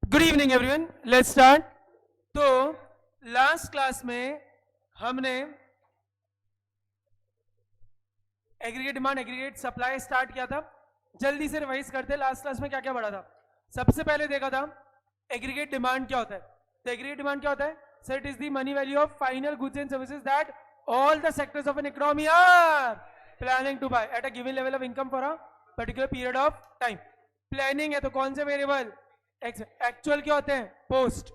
Good evening everyone, let's start. तो last class में हमने aggregate demand, aggregate supply start किया था। जल्दी से रिवाइज करते हैं, लास्ट क्लास में क्या क्या पढ़ा था। सबसे पहले देखा था एग्रीगेट डिमांड क्या होता है। तो एग्रीगेट डिमांड क्या होता है? Sir, it is the money value of final goods and services that all the sectors of an economy are planning to buy at a given level of income for a particular period of time. Planning है तो कौन से variable? Actual क्या होते हैं? Post.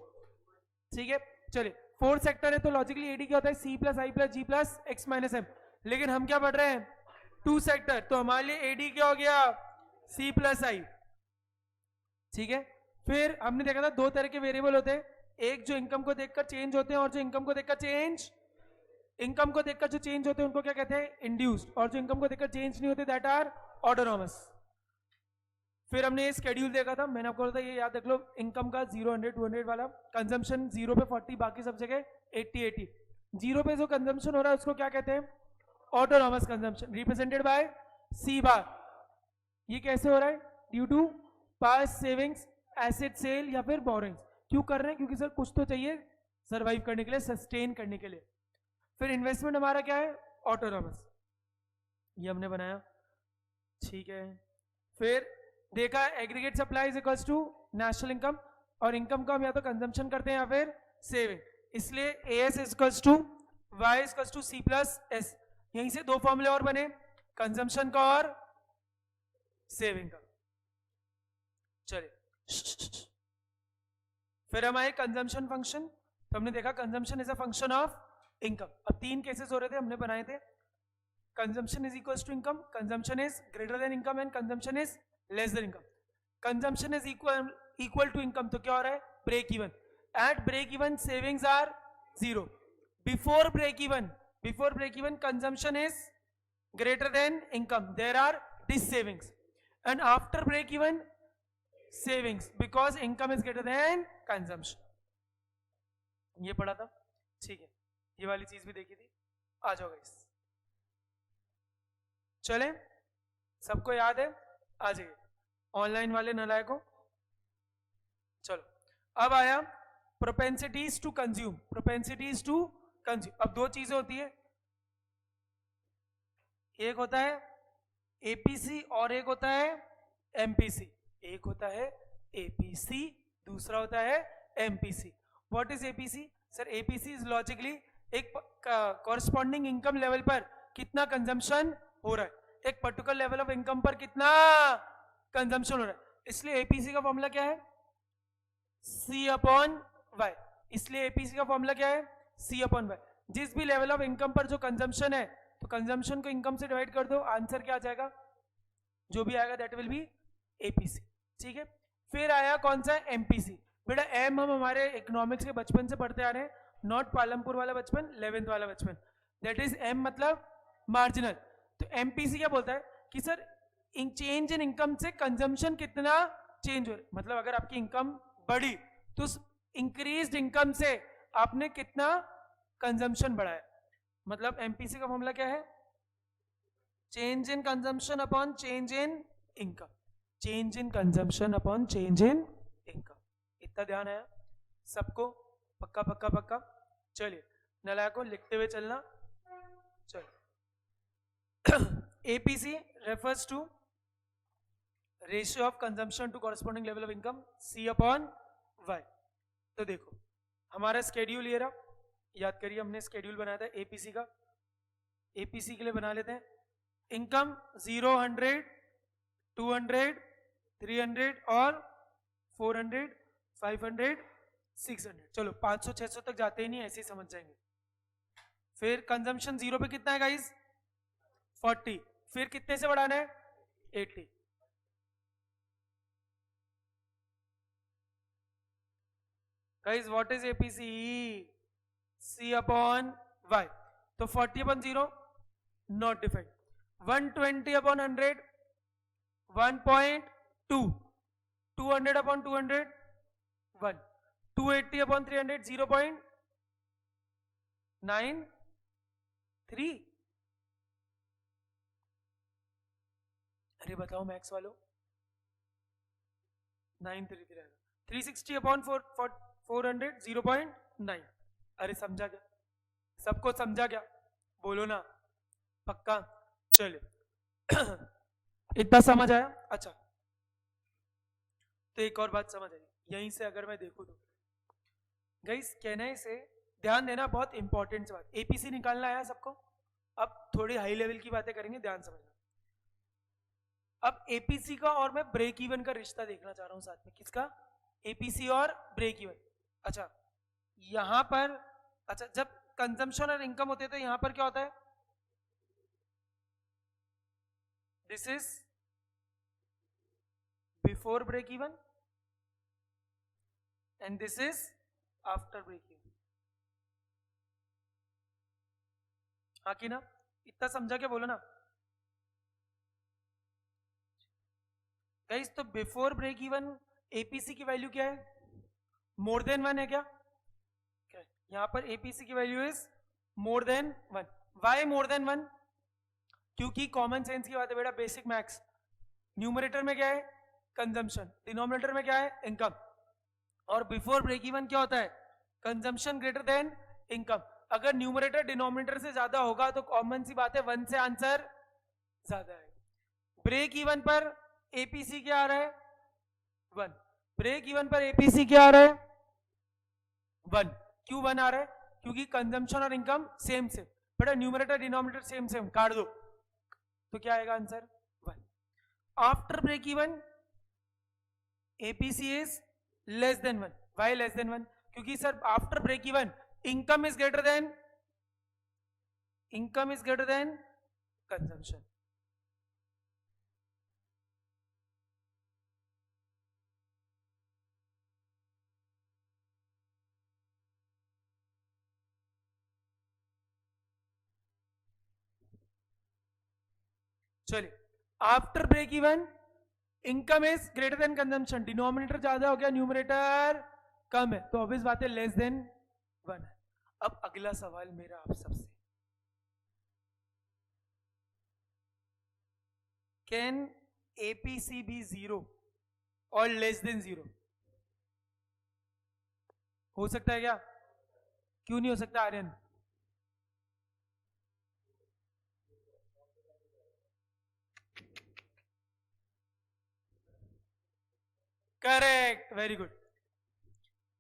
ठीक है, चलिए। फोर्थ सेक्टर है तो लॉजिकली एडी क्या होता है? सी प्लस आई प्लस जी प्लस एक्स माइनस एम। लेकिन हम क्या पढ़ रहे हैं? टू सेक्टर, तो हमारे लिए एडी क्या हो गया? सी प्लस आई। ठीक है, फिर हमने देखा था दो तरह के वेरिएबल होते हैं, एक जो इनकम को देखकर चेंज होते हैं और जो इनकम को देखकर जो चेंज होते हैं उनको क्या कहते हैं? इंड्यूस्ड। और जो इनकम को देखकर चेंज नहीं होते दैट आर ऑटोनॉमस। फिर हमने ये स्केड्यूल देखा था, मैंने आपको बोला था ये याद रख लो, इनकम का 0 100 200 वाला, कंजम्पशन 0 पे 40, बाकी सब जगह 80 80। 0 पे जो कंजम्पशन हो रहा है उसको क्या कहते हैं? Autonomous consumption, represented by C bar. ये कैसे हो रहा है? Due to past savings, asset sale या फिर बोरिंग्स। क्यों कर रहे हैं? क्योंकि सर कुछ तो चाहिए सर्वाइव करने के लिए, सस्टेन करने के लिए। फिर इन्वेस्टमेंट हमारा क्या है? ऑटोनॉमस, ये हमने बनाया। ठीक है, फिर देखा aggregate supply is equals to national income, और इनकम का हम या तो कंजम्पशन करते हैं या फिर सेविंग, इसलिए A S is equals to Y is equals to C plus S. यहीं से दो फॉर्मूले और बने, कंजम्पशन का और सेविंग का। चलिए, फिर हम आए कंजम्पशन फंक्शन। तो हमने देखा consumption is a function of income. अब तीन केसेस हो रहे थे, हमने बनाए थे। Consumption is equals to income, consumption is greater than income and consumption is less than income. Consumption is equal to income तो क्या हो रहा है? Break even. At break even savings are zero. Before break even consumption is greater than income, there are dissavings. And after break even savings because income is greater than consumption. ये पढ़ा था, ठीक है। ये वाली चीज भी देखी थी, आ जाओ गाइस। चले, सबको याद है? आ जाइए, ऑनलाइन वाले नालायकों। चलो, अब आया प्रोपेंसिटीज टू कंज्यूम। अब दो चीजें होती है, एक होता है एपीसी और एक होता है एमपीसी। एक होता है एपीसी, दूसरा होता है MPC. What is APC? Sir, APC is logically एक कॉरस्पॉन्डिंग इनकम लेवल पर कितना कंजम्पशन हो रहा है, एक पर्टिकुलर लेवल ऑफ इनकम पर कितना कंजम्पशन हो रहा है। इसलिए एपीसी का फॉर्मूला क्या है? सी अपॉन वाई। इसलिए एपीसी का फॉर्मूला क्या है? सी अपॉन वाई। जिस भी लेवल ऑफ इनकम पर जो कंजम्पशन है, तो कंजम्पशन को इनकम से डिवाइड कर दो, आंसर क्या आ जाएगा? जो भी आएगा दैट विल बी एपीसी। ठीक है, फिर आया कौन सा? एमपीसी। बेटा एम हम हमारे इकोनॉमिक्स के बचपन से पढ़ते आ रहे हैं, नॉट पालमपुर वाला बचपन, 11th वाला बचपन। दैट इज एम मतलब मार्जिनल। तो एमपीसी क्या बोलता है कि सर चेंज इन इनकम से कंजम्पशन कितना चेंज हो रहा है। मतलब अगर आपकी इनकम बढ़ी तो उस इंक्रीज्ड इनकम से आपने कितना कंजम्पशन बढ़ाया। मतलब एमपीसी का फॉर्मूला क्या है? Change in consumption upon change in income. Change in consumption upon change in income. इतना ध्यान आया सबको? पक्का पक्का पक्का। चलिए, नालायकों लिखते हुए चलना। चलो, APC refers to ratio of consumption to corresponding level of income, C upon Y. तो देखो हमारा स्केड्यूल ये रहा, याद करिए हमने स्केड्यूल बनाया था एपीसी का। एपीसी के लिए बना लेते हैं, इनकम 0 100 200 300 और 400 500 600। चलो 500 600 तक जाते ही नहीं, ऐसे ही समझ जाएंगे। फिर कंजम्पशन 0 पे कितना है गाइस? 40। फिर कितने से बढ़ाना है? 80। Guys what is APC? C upon Y. तो 40 upon 0 not defined. 120 upon 100 1.2। 200 upon 200 1। 280 upon 300 0.93। अरे बताओ मैक्स वालों, 933 आएगा। 360 अपॉन 400 0.9। अरे समझा क्या? सबको समझा क्या? बोलो ना, पक्का? चलो इतना समझ आया? अच्छा, तो एक और बात समझ आई यहीं से अगर मैं देखूं तो गाइस, कहने से ध्यान देना, बहुत इंपॉर्टेंट बात। एपीसी निकालना आया सबको? अब थोड़ी हाई लेवल की बातें करेंगे, ध्यान समझना। अब एपीसी का और मैं ब्रेक इवन का रिश्ता देखना चाह रहा हूं साथ में। किसका? एपीसी और ब्रेक इवन। अच्छा, यहां पर, अच्छा, जब कंजम्पशन और इनकम होते हैं तो यहां पर क्या होता है? This is before break even and this is after break even. हाँ कि ना? इतना समझा क्या? बोलो ना गाइस। तो बिफोर ब्रेक इवन एपीसी की वैल्यू क्या है? मोर देन 1 है क्या? यहां पर एपीसी की value is more than 1। Why more than 1? क्योंकि कॉमन सेंस की बात है बेटा, बेसिक मैथ्स। न्यूमरेटर में क्या है? कंजम्पशन। डिनोमिनेटर में क्या है? इनकम। और बिफोर ब्रेक इवन क्या होता है? Consumption greater than income. अगर न्यूमरेटर डिनोमिनेटर से ज्यादा होगा तो कॉमन सी बात है 1 से आंसर ज्यादा है। ब्रेक इवन पर एपीसी क्या आ रहा है? 1। ब्रेक इवन पर एपीसी क्या आ रहा है? 1। क्यों 1 आ रहा है? क्योंकि कंजम्पशन और इनकम सेम सेम। बेटा न्यूमरेटर डिनोमिनेटर सेम सेम, काट दो तो क्या आएगा answer? 1। After break even APC is less than 1। Why less than 1? क्योंकि sir after break even income is greater than consumption. चलिए, after break even income is greater than consumption. Denominator ज्यादा हो गया, न्यूमरेटर कम है, तो ऑब्वियस बात है less than 1 है। अब अगला सवाल मेरा आप सबसे, कैन एपीसी बी 0 और लेस देन 0? हो सकता है क्या? क्यों नहीं हो सकता Aryan? Correct, very good.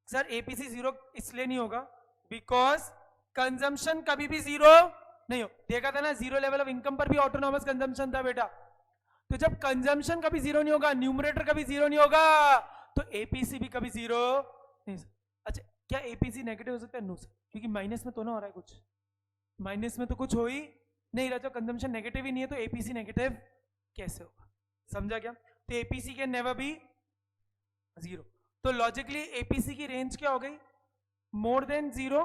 Sir APC 0 इसलिए नहीं होगा बिकॉज कंजम्पशन कभी भी 0 नहीं हो। देखा था ना, 0 लेवल ऑफ इनकम पर भी ऑटोनॉमस कंजम्पशन था बेटा। तो जब कंजम्पशन कभी 0 नहीं होगा, न्यूमरेटर कभी 0 नहीं होगा, तो एपीसी भी कभी 0 नहीं। अच्छा, क्या एपीसी नेगेटिव हो सकता है? नो सर, क्योंकि माइनस में तो ना हो रहा है कुछ, माइनस में तो कुछ हो ही नहीं रहा। तो कंजम्पशन नेगेटिव ही नहीं है तो एपीसी नेगेटिव कैसे होगा? समझा क्या? तो एपीसी कैन नेवर बी 0। तो लॉजिकली एपीसी की रेंज क्या हो गई? मोर देन 0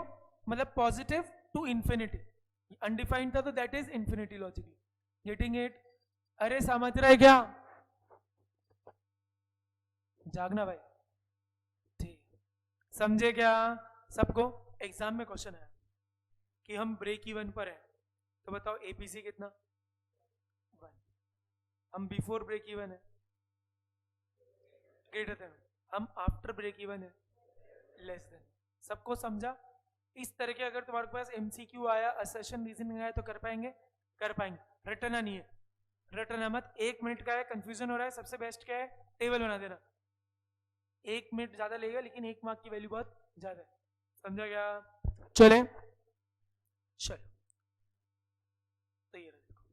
मतलब पॉजिटिव टू इंफिनिटी। अनडिफाइंड था तो that is infinity logically. Getting it? अरे समझ रहे क्या? जागना भाई, ठीक, समझे क्या? सबको एग्जाम में क्वेश्चन है कि हम ब्रेक इवन पर हैं, तो बताओ एपीसी कितना? 1। हम बिफोर ब्रेक इवन है, ग्रेटर देन। हम आफ्टर ब्रेक इवन है, लेस देन। सबको समझा? इस तरह के अगर तुम्हारे पास एमसीक्यू आया, असर्शन रीजनिंग आया तो कर पाएंगे? कर पाएंगे। रटना नहीं है, रटना मत। 1 मिनट का है, कंफ्यूजन हो रहा है, सबसे बेस्ट क्या है? टेबल बना देना। 1 मिनट ज्यादा लगेगा लेकिन 1 मार्क की वैल्यू बहुत ज्यादा है। समझा क्या? चले, चलो तो ये देखो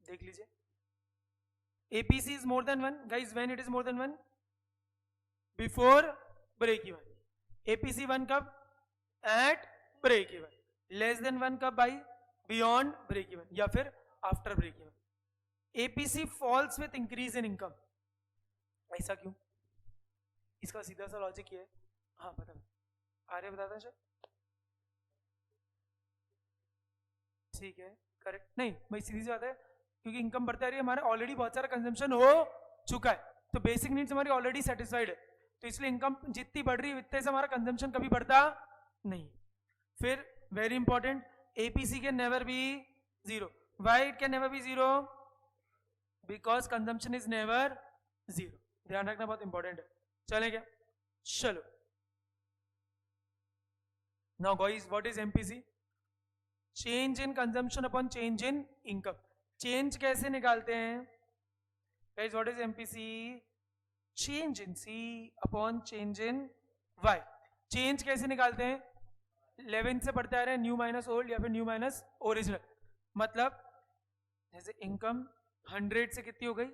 देख लीजिए, APC is more than 1 guys. When it is more than 1? Before break even. APC 1 कब? At break even. Less than 1 कब भाई? बियॉन्ड ब्रेक इवन या फिर after break even. APC falls with increase in income. ऐसा क्यों? इसका सीधा सा लॉजिक ये है, हाँ बता, आर्य बताता है सर। ठीक है, करेक्ट। नहीं भाई, सीधी सी बात है, क्योंकि इनकम बढ़ता रही है, हमारा ऑलरेडी बहुत सारा कंजम्पशन हो चुका है, तो बेसिक नीड्स हमारी ऑलरेडी सेटिस्फाइड है, तो इसलिए इनकम जितनी बढ़ रही है उतने से हमारा कंजम्पशन कभी बढ़ता नहीं। फिर very important, APC can never be 0। Why it can never be 0? Because consumption is never zero. ध्यान रखना बहुत इंपॉर्टेंट है। चले क्या? चलो now guys, what is MPC? Change in consumption upon change in income. Change कैसे निकालते हैं guys? What is MPC? Change in C upon change in Y. Change कैसे निकालते हैं? 11 से पढ़ते आ रहे हैं, न्यू माइनस ओल्ड या फिर न्यू माइनस ओरिजिनल। मतलब जैसे इनकम 100 से कितनी हो गई?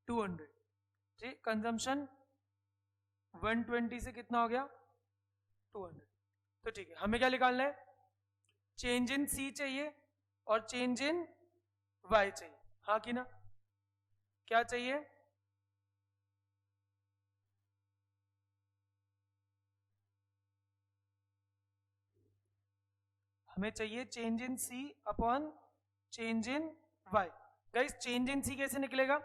200। ठीक, कंजम्पशन 120 से कितना हो गया? 200। तो ठीक है, हमें क्या निकालना है? चेंज इन सी चाहिए और चेंज इन वाई चाहिए, हाँ कि ना? क्या चाहिए? हमें चाहिए change in C upon change in Y. Guys change in C कैसे निकलेगा?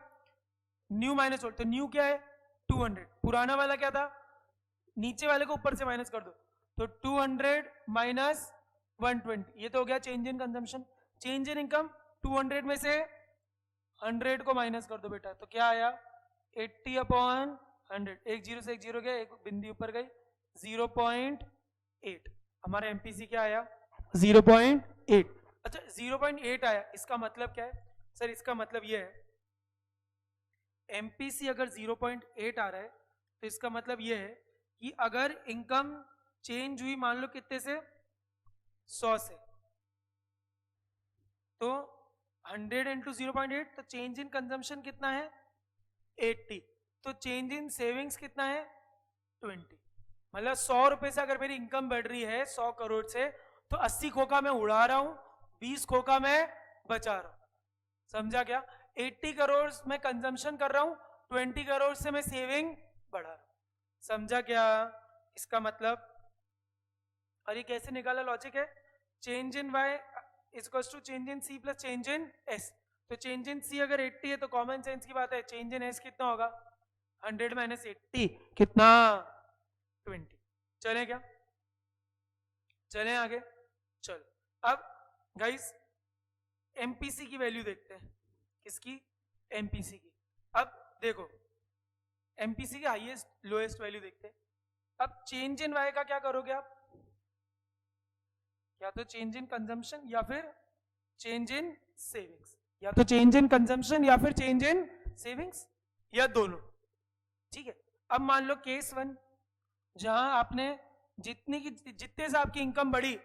New minus old. तो न्यू क्या है? 200। पुराना वाला क्या था? नीचे वाले को ऊपर से माइनस कर दो, तो 200 माइनस 120, ये तो हो गया change in consumption. Change in income 200 में से 100 को माइनस कर दो बेटा, तो क्या आया? 80 अपॉन 100। एक जीरो से एक जीरो गया, एक बिंदी ऊपर गई, 0.8। हमारा एमपीसी क्या आया? 0.8। अच्छा 0.8 आया, इसका मतलब क्या है सर? इसका मतलब ये है एमपीसी अगर 0.8 आ रहा है तो इसका मतलब ये है कि अगर इनकम चेंज हुई मान लो कितने से? 100 से, तो 100 इंटू 0.8, तो चेंज इन कंजम्पशन कितना है? 80। तो चेंज इन सेविंग्स कितना है? 20। मतलब 100 रुपए से अगर मेरी इनकम बढ़ रही है 100 करोड़ से, तो 80 खोखा मैं उड़ा रहा हूं, 20 खोखा मैं बचा रहा हूं। समझा क्या? 80 करोड़ में कंजम्पशन कर रहा हूं, 20 करोड़ से मैं सेविंग बढ़ा रहा हूं। समझा क्या इसका मतलब? और ये कैसे निकाला लॉजिक है? Change in Y is equal to change in C plus change in S. तो चेंज इन सी अगर 80 है तो कॉमन सेंस की बात है, चेंज इन एस कितना होगा? 100 माइनस 80 कितना? 20। चले क्या? चले आगे। चलो अब गाइस एमपीसी की वैल्यू देखते हैं। किसकी? एमपीसी की। अब देखो एमपीसी की हाईएस्ट लोएस्ट वैल्यू देखते हैं। अब चेंज इन वाई का क्या करोगे आप? या तो चेंज इन कंजम्पशन या फिर चेंज इन सेविंग्स, या तो चेंज इन कंजम्पशन या फिर चेंज इन सेविंग्स, या दोनों। ठीक है, अब मान लो केस 1 जहां आपने जितने से आपकी इनकम बढ़ी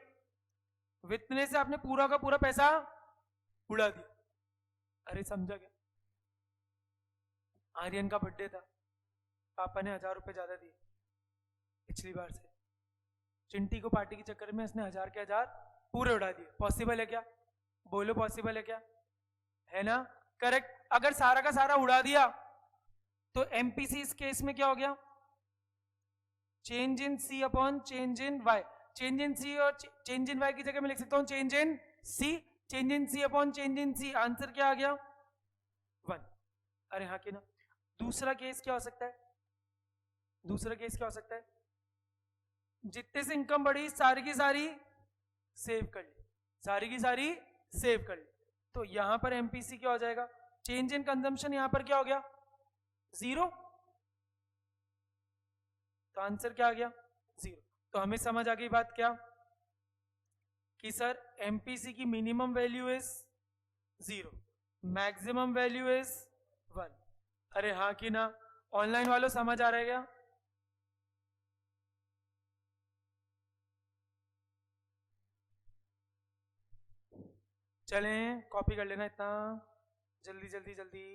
उतने से आपने पूरा का पूरा पैसा उड़ा दिया। अरे समझा क्या? आर्यन का बर्थडे था, पापा ने 1000 रुपए ज्यादा दिए पिछली बार से। चिंटी को पार्टी के चक्कर में उसने 1000 के 1000 पूरे उड़ा दिए। पॉसिबल है क्या? बोलो पॉसिबल है क्या? है ना? करेक्ट। अगर सारा का सारा उड़ा दिया तो एमपीसी इस केस में क्या हो गया? Change in C upon change in Y. Change in C और चेंज इन वाई की जगह मैं लिख सकता हूं change in C. Change in C upon change in C, answer क्या आ गया? 1। अरे हाँ कि ना? दूसरा केस क्या हो सकता है? दूसरा केस क्या हो सकता है? जितने से इनकम बढ़ी सारी की सारी सेव कर ली, सारी की सारी सेव कर ली। तो यहां पर एमपीसी क्या हो जाएगा? चेंज इन कंजम्पशन यहां पर क्या हो गया? 0। तो आंसर क्या आ गया? 0। तो हमें समझ आ गई बात क्या कि सर एमपीसी की minimum value is 0, maximum value is 1। अरे हाँ कि ना? ऑनलाइन वालों समझ आ रहा है क्या? चलें कॉपी कर लेना इतना जल्दी जल्दी जल्दी।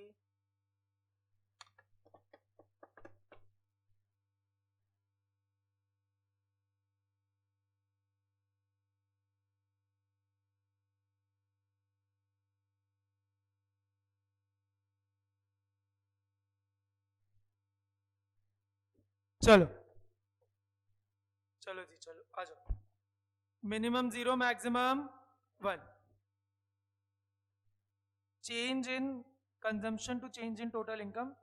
चलो चलो जी चलो आ जाओ। Minimum 0, maximum 1। Change in consumption to change in total income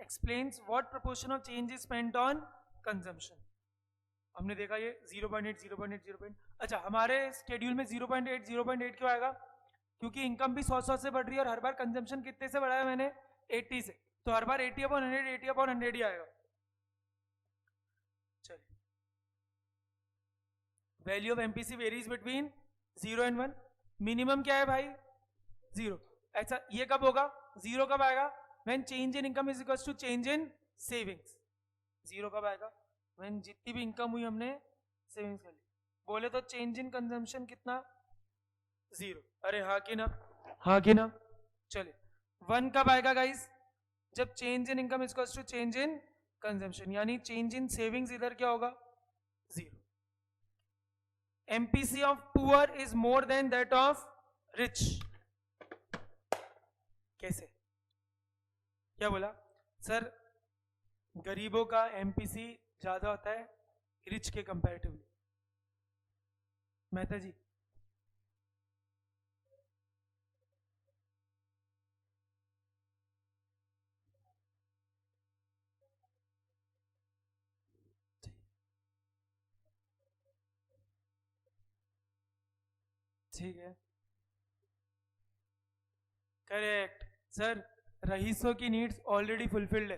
explains what proportion of change is spent on consumption. हमने देखा ये 0.8 0.8 0. अच्छा हमारे स्केड्यूल में 0.8 0.8 क्यों आएगा? क्योंकि इनकम भी 100 से बढ़ रही है और हर बार कंजम्पशन कितने से बढ़ाया मैंने 80 से, तो हर बार 80/100 80/100 ही आएगा। चलिए, value of MPC varies between 0 and 1। Minimum क्या है भाई 0। ऐसा ये कब होगा, 0 कब आएगा, when change in income is equals to change in savings. 0 कब आएगा, व्हेन जितनी भी इनकम हुई हमने सेविंग्स कर ली। बोले तो चेंज इन कंजम्पशन कितना 0। अरे हाँ कि ना, हाँ कि ना। चलिए 1 कब आएगा गाइस, जब change in income is equals to change in consumption, यानी चेंज इन सेविंग्स इधर क्या होगा 0। MPC of poor is more than that of rich। कैसे, क्या बोला सर, गरीबों का MPC ज्यादा होता है रिच के कंपैरेटिवली। मेहता जी ठीक है, करेक्ट सर। रईसों की नीड्स ऑलरेडी फुलफिल्ड है,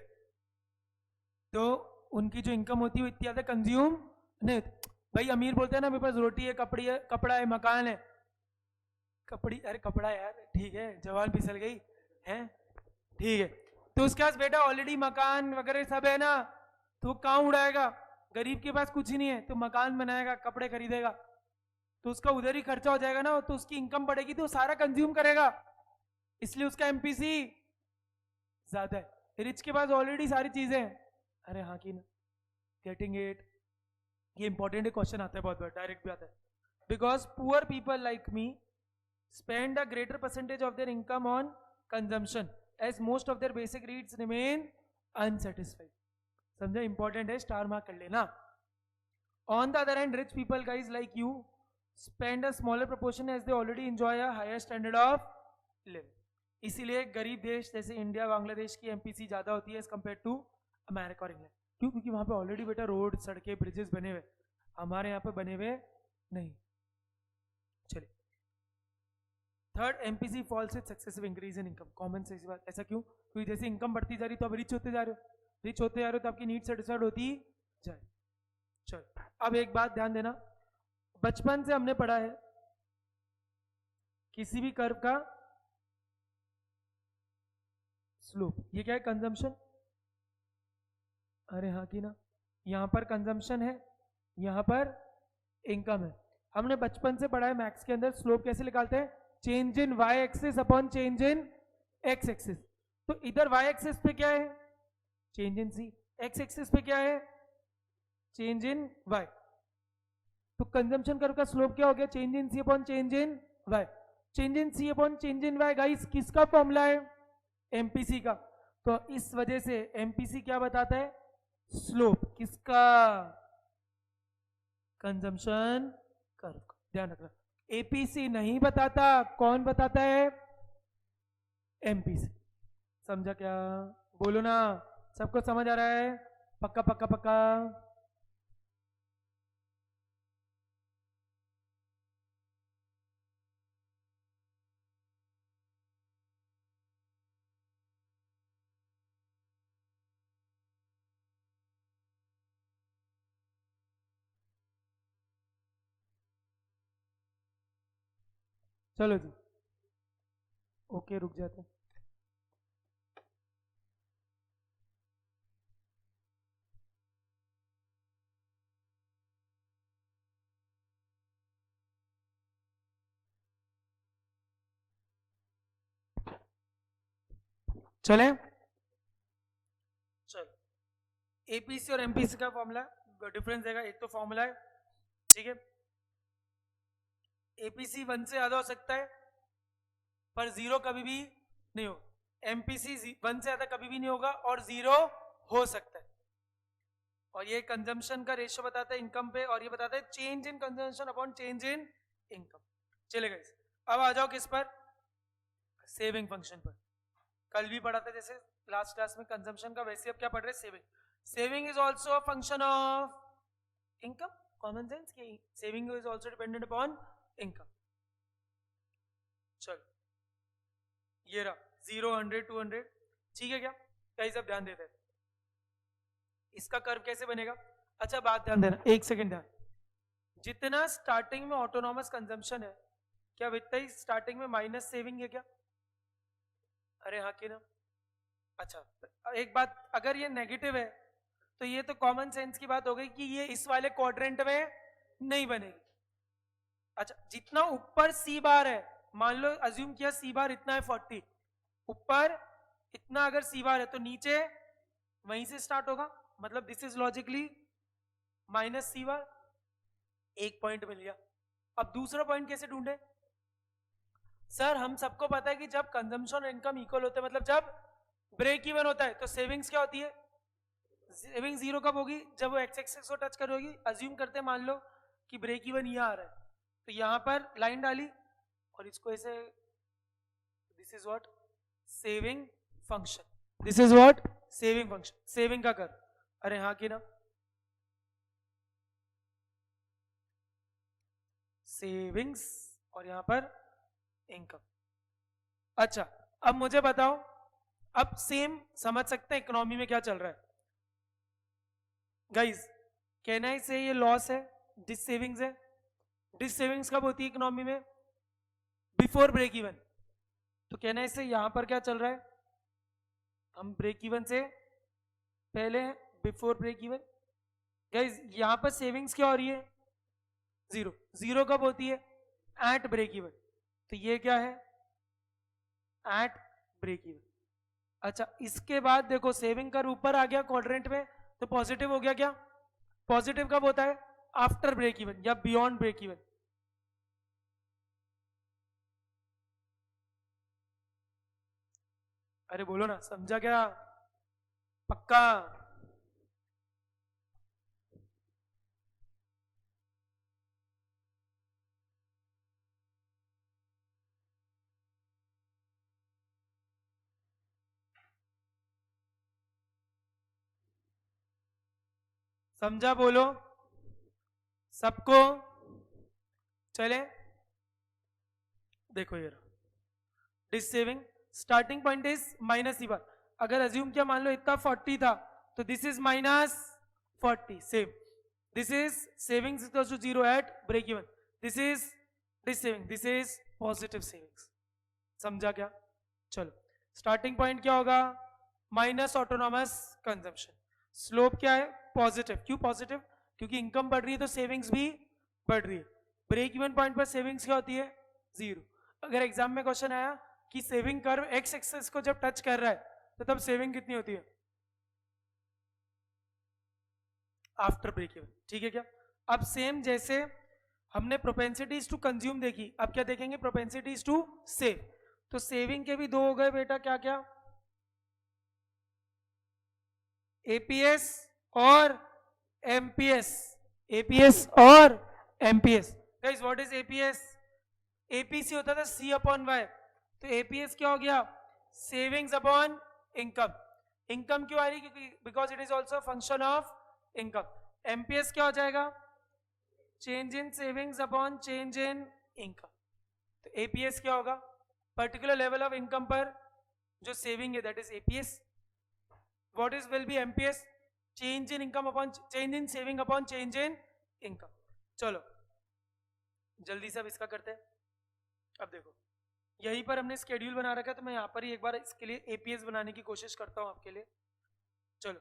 तो उनकी जो इनकम होती है वो इतनी ज्यादा कंज्यूम नहीं होती। भाई अमीर बोलते हैं ना मेरे पास रोटी है, कपड़ा है, मकान है। कपड़ी, अरे कपड़ा यार ठीक है, जवान फिसल गई है, ठीक है। तो उसके पास बेटा ऑलरेडी मकान वगैरह सब है ना, तो वो कहाँ उड़ाएगा। गरीब के पास कुछ ही नहीं है, तो मकान बनाएगा, कपड़े खरीदेगा, तो उसका उधर ही खर्चा हो जाएगा ना, तो उसकी इनकम बढ़ेगी तो सारा कंज्यूम करेगा, इसलिए उसका एमपीसी ज्यादा है। रिच के पास ऑलरेडी सारी चीजें हैं। अरे हाँ की ना, गेटिंग इट। ये इंपॉर्टेंट क्वेश्चन आता है बहुत बार, डायरेक्ट भी आता है। Because poor people like me spend a greater percentage of their income on consumption as most of their basic needs remain unsatisfied। समझा, इंपॉर्टेंट है, स्टार मार्क कर लेना। On the other hand, rich people guys like you spend a smaller proportion as they already enjoy a higher standard of living। इसीलिए गरीब देश जैसे India Bangladesh की MPC ज्यादा होती है एज कम्पेयर टू अमेरिका और इंग्लैंड। क्यों, क्योंकि वहां पे ऑलरेडी बेटा रोड, सड़कें, ब्रिजेस बने हुए, हमारे यहाँ पे बने हुए नहीं। चलिए, third, MPC falls with successive increase in income. Common sense बात, ऐसा क्यों, क्योंकि जैसे इनकम बढ़ती जा रही तो अब रिच होते जा रहे हो, रिच होते जा रहे हो तो आपकी नीड सेटिस्फाइड होती जाए। चलो अब एक बात ध्यान देना, बचपन से हमने पढ़ा है किसी भी कर्व का स्लोप, ये क्या है, कंजम्पशन। अरे हाँ की ना, यहां पर कंजम्पशन है, यहां पर इनकम है। हमने बचपन से पढ़ा है मैथ्स के अंदर, स्लोप कैसे निकालते हैं, change in Y axis upon change in X axis. तो इधर वाई एक्सिस पे क्या है, change in C, X axis पे क्या है, चेंज इन वाई। तो कंजम्पशन कर्व का स्लोप क्या हो गया, change in C upon change in Y. Change in C upon change in Y guys किसका फॉर्मूला है, एमपीसी का। तो इस वजह से एमपीसी क्या बताता है, स्लोप किसका, कंजम्पशन कर्व का। ध्यान रखना, एपीसी नहीं बताता, कौन बताता है, एमपीसी। समझा क्या, बोलो ना, सबको समझ आ रहा है, पक्का पक्का पक्का। चलो जी, ओके रुक जाते हैं। चले, चलो एपीसी और एमपीसी का फॉर्मूला डिफरेंस देगा। एक तो फॉर्मूला है, ठीक है, एपीसी 1 से ज्यादा हो सकता है पर 0 कभी भी नहीं हो। एमपीसी 1 से ज्यादा कभी भी नहीं होगा और 0 हो सकता है। और ये कंजम्पशन का रेशियो बताता है इनकम पे, और ये बताता है change in consumption upon change in income. चलेगा, अब आ जाओ किस पर, सेविंग फंक्शन पर। कल भी पढ़ा था जैसे लास्ट क्लास में कंजम्पशन का, वैसे अब क्या पढ़ रहे हैं, saving. Saving is also a function of income, common sense की saving is also dependent upon income. चलो ये रहा 0, 100, 200, ठीक है क्या गाइस? अब ध्यान देते हैं इसका कर्व कैसे बनेगा। अच्छा बात ध्यान देना, एक सेकंड ध्यान, जितना स्टार्टिंग में ऑटोनॉमस कंजम्पशन है, क्या इतना ही स्टार्टिंग में माइनस सेविंग है क्या? अरे हाँ कि ना? अच्छा एक बात, अगर ये नेगेटिव है तो ये तो कॉमन सेंस की बात हो गई कि ये इस वाले क्वाड्रेंट में नहीं बनेगी। अच्छा जितना ऊपर सी बार है, मान लो अज्यूम किया सी बार इतना है 40, ऊपर इतना अगर सी बार है तो नीचे वहीं से स्टार्ट होगा, मतलब this is logically minus C बार। एक पॉइंट मिल गया। अब दूसरा पॉइंट कैसे ढूंढे? सर हम सबको पता है कि जब कंजम्पशन और इनकम इक्वल होते हैं, मतलब जब ब्रेक इवन होता है, तो सेविंग्स क्या होती है? सेविंग जीरो कब होगी? जब वो एक्स एक्सेस को टच करोगी। अज्यूम करते हैं मान लो कि ब्रेक इवन यहाँ आ रहा है, तो यहां पर लाइन डाली और इसको ऐसे, this is what saving function, this is what saving function, saving का कर। अरे हाँ कि ना? सेविंग्स और यहां पर इनकम। अच्छा अब मुझे बताओ, अब सेम समझ सकते हैं इकोनॉमी में क्या चल रहा है गाइस? कहना है से ये लॉस है, डिस सेविंग्स है। डिस सेविंग्स कब होती है इकोनॉमी में? Before break even. तो कहना है से यहां पर क्या चल रहा है? हम ब्रेक इवन से पहले हैं, बिफोर ब्रेक इवन। गाइस यहां पर सेविंग्स क्या हो रही है? जीरो। जीरो कब होती है? At break even. तो ये क्या है? At break even. अच्छा इसके बाद देखो सेविंग कर ऊपर आ गया क्वाड्रेंट में, तो पॉजिटिव हो गया क्या? पॉजिटिव कब होता है? आफ्टर ब्रेक इवन या बियॉन्ड ब्रेक इवन। अरे बोलो ना, समझा क्या? पक्का? समझा बोलो सबको? चले देखो ये dissaving starting point is minus E bar. अगर अज्यूम किया मान लो इतना 40 था, तो this is minus 40 same. This is savings equal to zero at break even. This is dissaving, this is positive savings. समझा क्या? चलो स्टार्टिंग पॉइंट क्या होगा? Minus autonomous consumption. स्लोप क्या है? पॉजिटिव। क्यों पॉजिटिव? क्योंकि इनकम बढ़ रही है तो सेविंग्स भी बढ़ रही है। ब्रेक इवन पॉइंट पर सेविंग्स क्या होती है? जीरो। अगर एग्जाम में क्वेश्चन आया कि सेविंग कर्व एक्स एक्सेस को जब टच कर रहा है तो तब सेविंग कितनी होती है? After break even. ठीक है क्या? अब सेम जैसे हमने प्रोपेंसिटीज टू कंज्यूम देखी, अब क्या देखेंगे? Propensities to save. तो सेविंग के भी दो हो गए बेटा, क्या क्या? एपीएस और एमपीएस। एपीएस और MPS. Guys what is APS? APC होता था सी अपॉन वाई, तो एपीएस क्या हो गया? Savings upon income. इनकम क्यों आ रही? क्योंकि because it is also function of income. MPS क्या हो जाएगा? Change in savings upon change in income. तो एपीएस क्या होगा? पर्टिकुलर लेवल ऑफ इनकम पर जो सेविंग है, that is APS. What is will be MPS? Change in income upon change in saving upon change in income. चलो जल्दी से अब इसका करते हैं। अब देखो यहीं पर हमने स्केड्यूल बना रखा है, तो मैं यहाँ पर ही एक बार इसके लिए एपीएस बनाने की कोशिश करता हूँ आपके लिए। चलो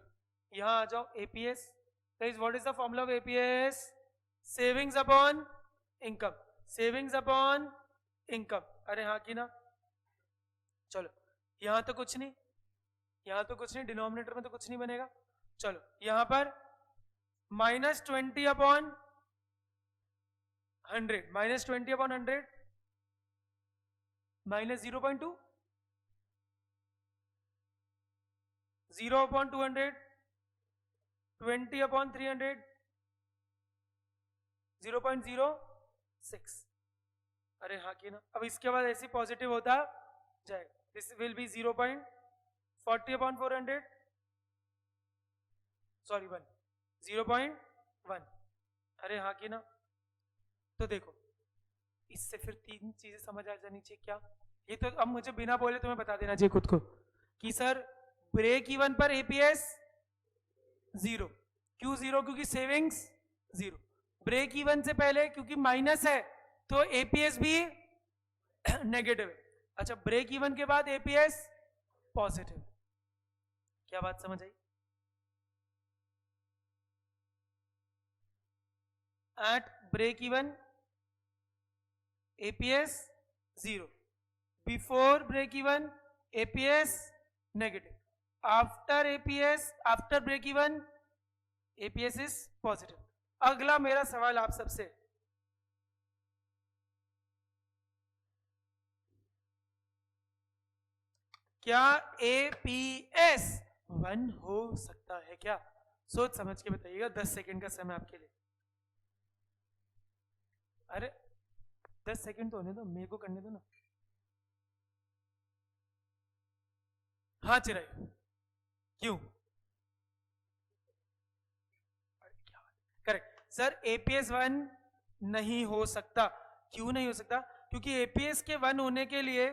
यहाँ आ जाओ। APS is what is the formula of APS? Savings upon income. Savings upon income. अरे हाँ की ना? चलो यहाँ तो कुछ नहीं, यहाँ तो कुछ नहीं, डिनोमिनेटर में तो कुछ नहीं बनेगा। चलो यहाँ पर -20 अपॉन 100, -20 अपॉन 100 -0.2, 0 अपॉन 200, 20 अपॉन 300, 0.06। अरे हाँ की ना? अब इसके बाद ऐसे पॉजिटिव होता जाएगा। This will be 0.40 upon 400, sorry 1, 0.1। अरे हाँ की ना? तो देखो इससे फिर तीन चीजें समझ आ जानी चाहिए। क्या? ये तो अब मुझे बिना बोले तुम्हें बता देना चाहिए खुद को कि सर ब्रेक इवन पर एपीएस 0, क्यों 0? क्योंकि सेविंग्स 0। ब्रेक इवन से पहले क्योंकि माइनस है तो एपीएस भी नेगेटिव है। अच्छा, ब्रेक इवन के बाद एपीएस पॉजिटिव। क्या बात समझ आई? At break even APS 0, before break even APS negative, after break even APS is positive. अगला मेरा सवाल आप सबसे, क्या एपीएस 1 हो सकता है क्या? सोच समझ के बताइएगा, 10 सेकंड का समय आपके लिए। अरे 10 सेकंड तो होने दो, मेरे को करने दो ना। हाँ चिराई, क्यों? करेक्ट सर, एपीएस 1 नहीं हो सकता। क्यों नहीं हो सकता? क्योंकि एपीएस के 1 होने के लिए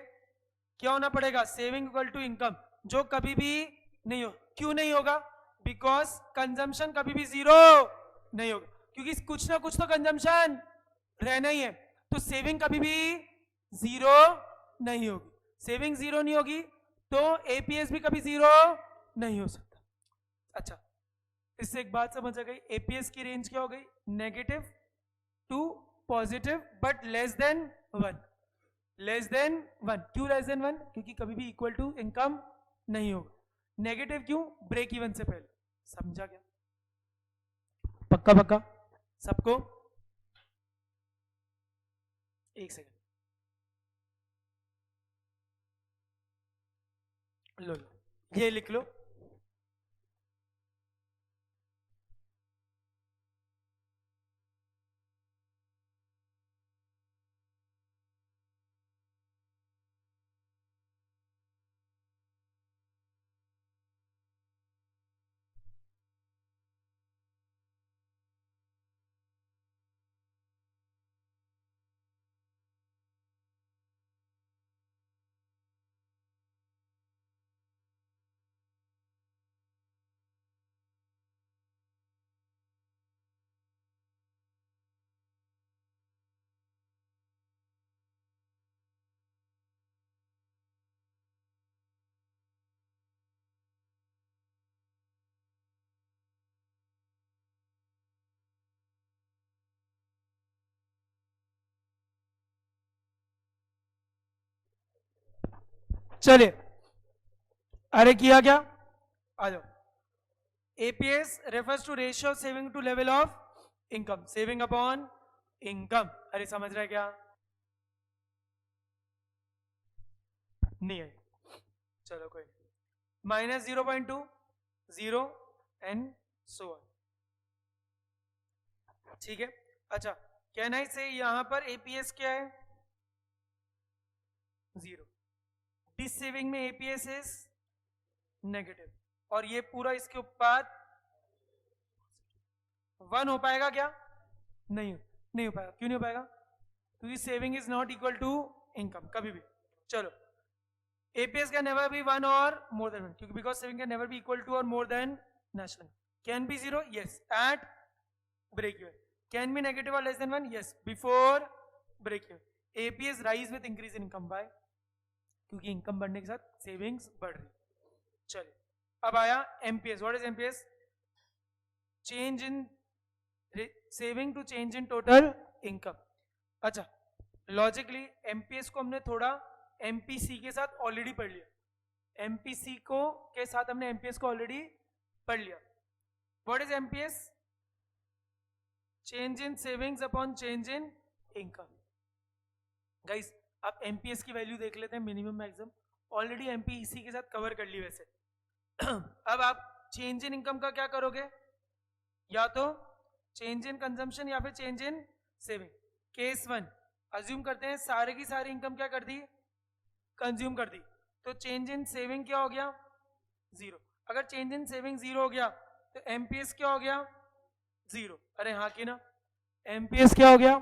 क्या होना पड़ेगा? सेविंग इक्वल टू इनकम, जो कभी भी नहीं हो। क्यों नहीं होगा? बिकॉज कंजम्पशन कभी भी 0 नहीं होगा, क्योंकि कुछ ना कुछ तो कंजम्पशन रहना ही है। तो सेविंग कभी भी 0 नहीं होगी। सेविंग 0 नहीं होगी तो एपीएस भी कभी 0 नहीं हो सकता। अच्छा, इससे एक बात समझ आ गई। एपीएस की रेंज क्या हो गई? Negative to positive but less than 1। Less than 1, क्यों लेस देन 1? क्योंकि कभी भी इक्वल टू इनकम नहीं होगा। नेगेटिव क्यों? ब्रेक इवन से पहले। समझा क्या? पक्का पक्का सबको? एक सेकंड, लो ये लिख लो। चलिए, अरे किया क्या? आ जाओ। APS refers to ratio saving to level of income, saving upon income. अरे समझ रहे क्या? नहीं है, चलो कोई। Minus 0.2, 0 and so on. ठीक है। अच्छा, कैन आई से यहां पर एपीएस क्या है? 0। डिस सेविंग में एपीएस इज नेगेटिव, और ये पूरा इसके ऊपर 1 हो पाएगा क्या? नहीं, नहीं हो पाएगा। क्यों नहीं हो पाएगा? क्योंकि saving is not equal to income कभी भी। चलो, एपीएस कैन नेवर बी 1 और मोर देन 1, क्योंकि because saving can never be equal to और more than national. Can be 0, yes, at break even. Can be negative और less than 1, yes, before break even. APS rise with increase in income by, क्योंकि income बढ़ने के साथ savings बढ़ रही। चलिए, अब आया MPS. What is MPS? Change in saving to change in total income. अच्छा, लॉजिकली एमपीएस को हमने थोड़ा एमपीसी के साथ ऑलरेडी पढ़ लिया। एमपीसी को के साथ हमने एमपीएस को ऑलरेडी पढ़ लिया। What is MPS? Change in savings upon change in income. Guys, आप एमपीएस की वैल्यू देख लेते हैं, मिनिमम मैक्सिमम ऑलरेडी एमपीसी के साथ कवर कर ली वैसे। अब आप चेंज इन इनकम का क्या करोगे? या तो चेंज इन कंजम्पशन या फिर change in saving. Case 1 assume करते हैं सारे की सारी इनकम क्या कर दी? कंज्यूम कर दी। तो चेंज इन सेविंग क्या हो गया? 0। अगर चेंज इन सेविंग 0 हो गया तो एमपीएस क्या हो गया? 0। अरे हाँ कि ना, एमपीएस क्या हो गया?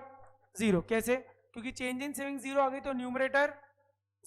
0। कैसे? क्योंकि चेंज इन सेविंग 0 आ गई तो न्यूमरेटर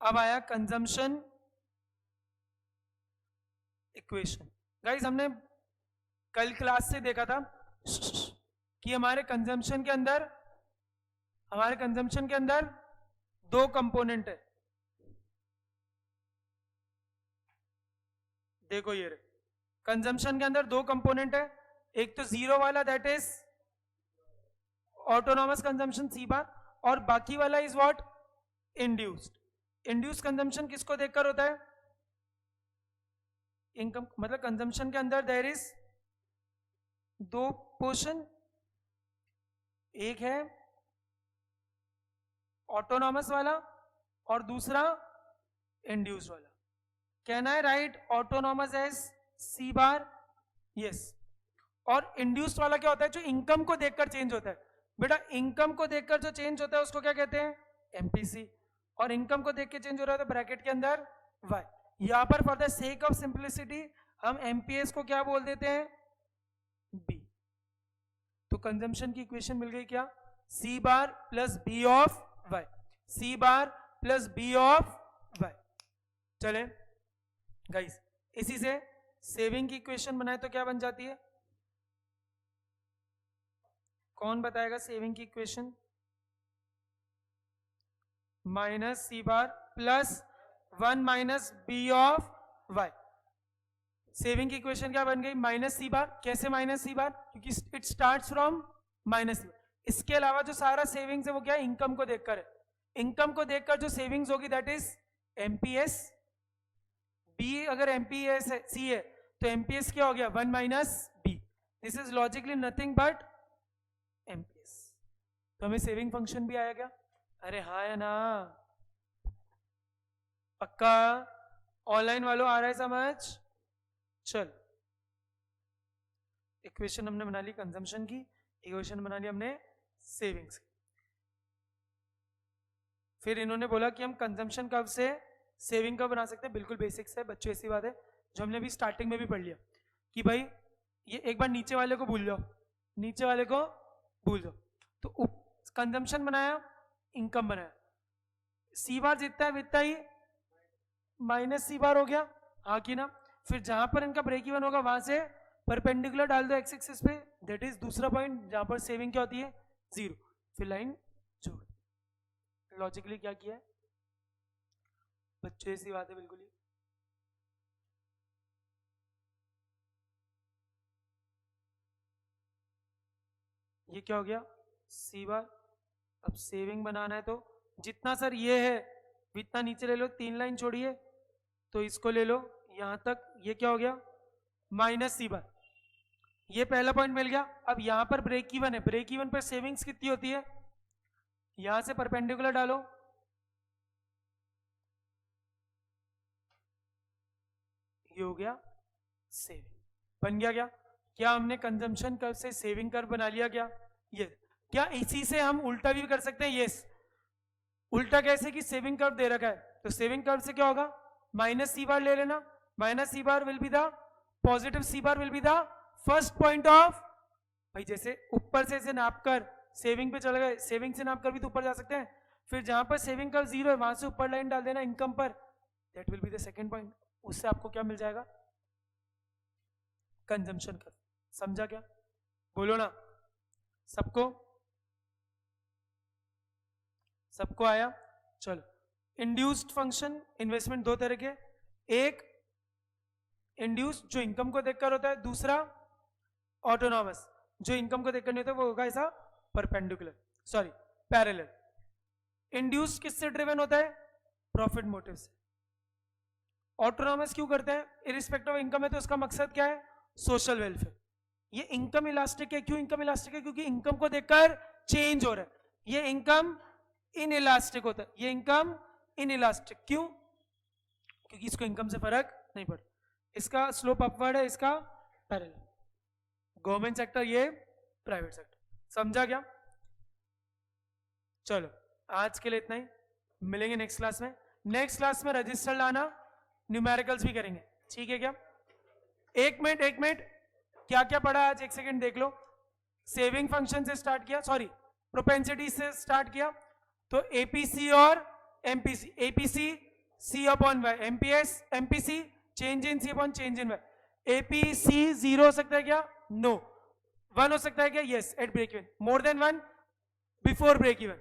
अब आया कंजम्पशन इक्वेशन। गाइस हमने कल क्लास से देखा था कि हमारे कंजम्पशन के अंदर दो कंपोनेंट है। देखो ये कंजम्पशन के अंदर दो कंपोनेंट है, एक तो जीरो वाला दैट इज ऑटोनॉमस कंजम्पशन सी बार, और बाकी वाला is what, induced. Induced consumption किसको देखकर होता है, इनकम, मतलब कंजम्पशन के अंदर देयर इज दो पोर्शन, एक है ऑटोनॉमस वाला और दूसरा इंड्यूस्ड वाला। Can I write autonomous as C bar, yes. और इंड्यूस्ड वाला क्या होता है, जो इनकम को देखकर चेंज होता है। बेटा इनकम को देखकर जो चेंज होता है उसको क्या कहते हैं, एमपीसी, और इनकम को देख के चेंज हो रहा है तो ब्रैकेट के अंदर वाई। यहां पर for the sake of simplicity हम एमपीएस को क्या बोल देते हैं, बी। तो कंजम्पशन की इक्वेशन मिल गई क्या, C bar plus B of Y, C bar plus B of Y. चले गाइस, इसी से सेविंग की इक्वेशन बनाए तो क्या बन जाती है, कौन बताएगा सेविंग की equation, minus C bar plus 1 minus B of Y. Saving की इक्वेशन क्या बन गई, माइनस सी बार। कैसे माइनस सी बार, क्योंकि it starts from minus C बार। इसके अलावा जो सारा सेविंग्स है वो क्या है, इनकम को देखकर है। इनकम को देखकर जो सेविंग्स होगी दैट इज एमपीएस। बी अगर एमपीएस है, सी है, तो एमपीएस क्या हो गया, 1 minus B. This is logically nothing but MPS. तो हमें सेविंग फंक्शन भी आया क्या, अरे हाँ है ना, पक्का ऑनलाइन वालों आ रहा है समझ। चल इक्वेशन हमने बना ली कंजम्पशन की, इक्वेशन बना ली हमने सेविंग्स की। फिर इन्होंने बोला कि हम कंजम्पशन कर्व से सेविंग कर्व बना सकते हैं। बिल्कुल बेसिक्स है बच्चों, ऐसी बात है जो हमने अभी स्टार्टिंग में भी पढ़ लिया कि भाई ये एक बार नीचे वाले को भूल जाओ, नीचे वाले को भूल जाओ। तो कंजम्पशन बनाया, इनकम बनाया, सी बार जितना है इतना ही माइनस सी बार हो गया, हाँ कि ना। फिर जहां पर इनका ब्रेक इवन होगा वहां से परपेंडिकुलर डाल दो एक्स एक्सिस पे, दैट इज दूसरा पॉइंट जहां पर सेविंग क्या होती है, जीरो। फिर लाइन जोड़। लॉजिकली क्या किया है बच्चों, ऐसी बात है बिल्कुल ही। ये क्या हो गया, सी बार। अब सेविंग बनाना है तो जितना सर ये है इतना नीचे ले लो, 3 लाइन छोड़िए तो इसको ले लो यहां तक, ये क्या हो गया माइनस सी बार। ये पहला पॉइंट मिल गया। अब यहां पर ब्रेक इवन है, ब्रेक इवन पर सेविंग्स कितनी होती है, यहां से परपेंडिकुलर डालो, ये हो गया सेविंग। बन गया क्या, क्या हमने कंजम्पशन कर्व से सेविंग कर्व बना लिया क्या, ये। क्या इसी से हम उल्टा भी कर सकते हैं, यस। उल्टा कैसे, कि सेविंग कर्व दे रखा है तो सेविंग कर्व से क्या होगा, माइनस सी बार ले लेना, minus C bar will be the positive, C bar will be the first point of, भाई जैसे ऊपर से ऐसे नाप कर सेविंग पे चले गए, सेविंग से नाप कर भी तो ऊपर जा सकते हैं। फिर जहां पर सेविंग कर्व जीरो है वहां से ऊपर लाइन डाल देना इनकम पर, that will be the second point. उससे आपको क्या मिल जाएगा, कंजम्पशन कर्व। समझा क्या, बोलो ना, सबको सबको आया। चलो, इंड्यूस्ड फंक्शन इन्वेस्टमेंट दो तरह के, एक इंड्यूस्ड जो इनकम को देखकर होता है, दूसरा ऑटोनॉमस जो इनकम को देखकर नहीं होता, वो होगा ऐसा परपेंडिकुलर, सॉरी पैरेलल। इंड्यूस्ड किससे ड्रिवन होता है, प्रॉफिट मोटिव से। ऑटोनॉमस क्यों करते हैं, इरिस्पेक्टिव ऑफ इनकम है तो उसका मकसद क्या है, सोशल वेलफेयर। ये इनकम इलास्टिक है, क्यों इनकम इलास्टिक है, क्योंकि इनकम को देखकर चेंज हो रहा है। ये इनकम इन इलास्टिक होता है, ये इनकम इन इलास्टिक क्यों, क्योंकि इसको इनकम से फर्क नहीं पड़ता, इसका स्लोप अपवर्ड है, इसका पैरेलल। गवर्नमेंट सेक्टर, ये प्राइवेट सेक्टर। समझा क्या, चलो आज के लिए इतना ही, मिलेंगे नेक्स्ट क्लास में। नेक्स्ट क्लास में रजिस्टर लाना, न्यूमेरिकल्स भी करेंगे, ठीक है क्या। एक मिनट, क्या क्या पढ़ा आज, एक सेकंड देख लो। सेविंग फंक्शन से स्टार्ट किया, सॉरी प्रोपेंसिटी से स्टार्ट किया, तो एपीसी और MPC. APC C upon Y, MPS MPC change in C upon change in Y. APC 0 हो सकता है क्या? नो। 1 हो सकता है क्या? Yes, at break even. More than 1 before break even.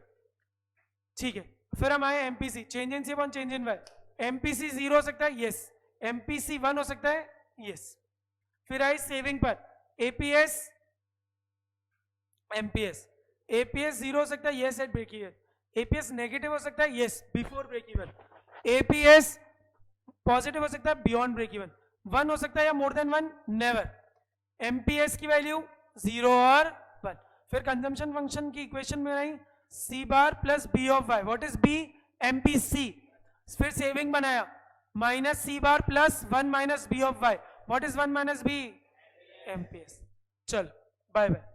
ठीक है, फिर हम आए MPC change in C upon change in Y. MPC 0 हो सकता है, यस। एमपीसी 1 हो सकता है, यस। फिर आई सेविंग पर, एपीएस एमपीएस। एपीएस 0 हो सकता है, yes, at break even. APS negative हो सकता है, yes, before break even. APS positive हो सकता है, बियॉन्ड ब्रेक इवन। 1 हो सकता है या मोर देन 1, नेवर। एमपीएस की वैल्यू 0 और 1। फिर कंजम्पशन फंक्शन की इक्वेशन में आई C bar plus B of Y. What is B? MPC. फिर सेविंग बनाया minus C bar plus 1 minus B of Y. What is 1 minus B? MPS. चलो bye bye.